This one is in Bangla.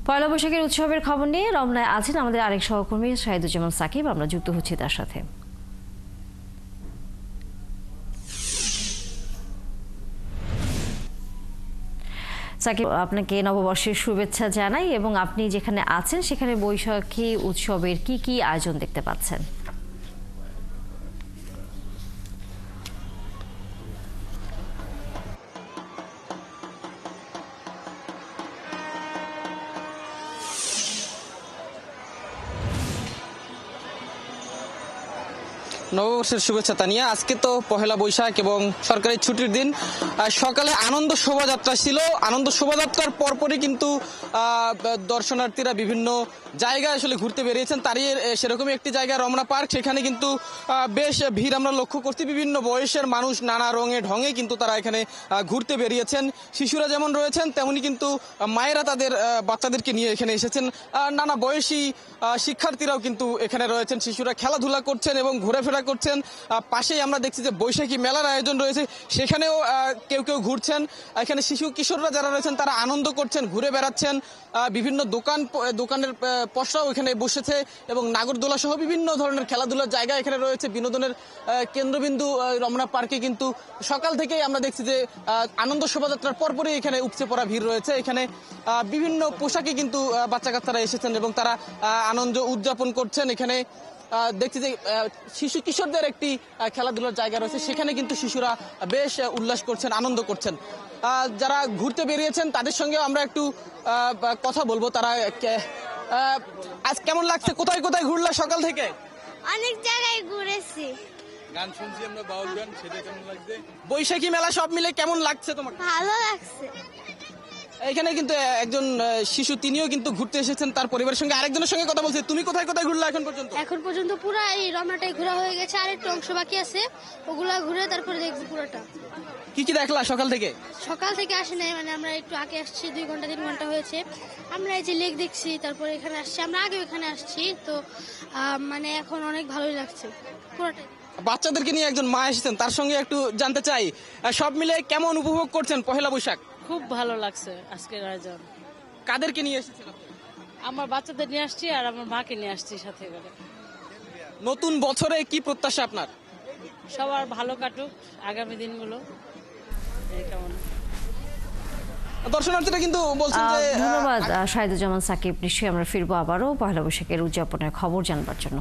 পয়লা বৈশাখের উৎসবের খবর নিয়ে রমনায় আছেন আমাদের আরেক সহকর্মী শাহিদুজ্জামান সাকিব। আমরা যুক্ত হচ্ছি তার সাথে। সাকিব, আপনাকে নববর্ষের শুভেচ্ছা জানাই এবং আপনি যেখানে আছেন সেখানে বৈশাখী উৎসবের কি কি আয়োজন দেখতে পাচ্ছেন? নববর্ষের শুভেচ্ছা তানিয়া। আজকে তো পহেলা বৈশাখ এবং সরকারি ছুটির দিন। সকালে আনন্দ শোভাযাত্রা ছিল। আনন্দ শোভাযাত্রার পরপরই কিন্তু দর্শনার্থীরা বিভিন্ন জায়গায় আসলে ঘুরতে বেরিয়েছেন। তারই সেরকমই একটি জায়গা রমনা পার্ক। সেখানে কিন্তু বেশ ভিড় আমরা লক্ষ্য করছি। বিভিন্ন বয়সের মানুষ নানা রঙে ঢঙে কিন্তু তারা এখানে ঘুরতে বেরিয়েছেন। শিশুরা যেমন রয়েছেন তেমনি কিন্তু মায়েরা তাদের বাচ্চাদেরকে নিয়ে এখানে এসেছেন। নানা বয়সী শিক্ষার্থীরাও কিন্তু এখানে রয়েছেন। শিশুরা খেলাধুলা করছেন এবং ঘোরাফেরা করছেন। পাশেই আমরা দেখছি যে বৈশাখী মেলার আয়োজন রয়েছে, সেখানেও কেউ কেউ ঘুরছেন। এখানে শিশু কিশোররা যারা রয়েছেন তারা আনন্দ করছেন, ঘুরে বেড়াচ্ছেন। বিভিন্ন দোকানের পসরাও এখানে বসেছে এবং নাগরদোলা সহ বিভিন্ন ধরনের খেলাধুলার জায়গা এখানে রয়েছে। বিনোদনের কেন্দ্রবিন্দু রমনা পার্কে কিন্তু সকাল থেকেই আমরা দেখছি যে আনন্দ শোভাযাত্রার পরপরই এখানে উপচে পড়া ভিড় রয়েছে। এখানে বিভিন্ন পোশাকে কিন্তু বাচ্চা কাচ্চারা এসেছেন এবং তারা আনন্দ উদযাপন করছেন। এখানে দেখছি যে শিশু কিশোরদের একটি খেলাধুলার জায়গা রয়েছে, সেখানে কিন্তু শিশুরা বেশ উল্লাস করছেন, আনন্দ করছেন। যারা ঘুরতে বেরিয়েছেন তাদের সঙ্গে আমরা একটু কথা বলবো। তারা আজ কেমন লাগছে, কোথায় কোথায় ঘুরলা সকাল থেকে? অনেক জায়গায় ঘুরেছি। গান শুনছি আমরা, বাউল গান, সেটা কেমন লাগছে? বৈশাখী মেলা সব মিলে কেমন লাগছে তোমার? ভালো লাগছে। এখানে কিন্তু একজন শিশু, তিনিও কিন্তু ঘুরতে এসেছেন তার পরিবারের সঙ্গে। আরেকজনের সঙ্গে কথা বলছে। তুমি কোথায় কোথায় ঘুরলা এখন পর্যন্ত? এখন পর্যন্ত পুরো এই রমনাটাই ঘোরা হয়ে গেছে, আর একটু অংশ বাকি আছে, ওগুলা ঘুরে তারপরে দেখছি পুরোটা। কি কি দেখলা সকাল থেকে? সকাল থেকে আসি নাই, মানে আমরা একটু আগে আসছি, 2 ঘন্টা 3 ঘন্টা হয়েছে। আমরা এই যে লেক দেখছি, তারপরে এখানে আসছি, আমরা আগে এখানে আসছি তো মানে এখন অনেক ভালোই লাগছে পুরোটাই। বাচ্চাদেরকে নিয়ে একজন মা এসেছেন, তার সঙ্গে একটু জানতে চাই সব মিলে কেমন উপভোগ করছেন পহেলা বৈশাখ? খুব ভালো লাগছে আজকের আয়োজন। কাদেরকে নিয়ে এসেছেন? আমার বাচ্চাদের নিয়ে আসছি আর আমার মাকে নিয়ে আসছি সাথে করে। নতুন বছরে কি প্রত্যাশা আপনার? সবার ভালো কাটুক আগামী দিনগুলো, এই কামনা। দর্শনার্থীরা কিন্তু বলছেন যে ধন্যবাদ শাহিদুজ্জামান সাকিব। নিশ্চয়ই আমরা ফিরবো আবারও পহেলা বৈশাখের উদযাপনের খবর জানবার জন্য।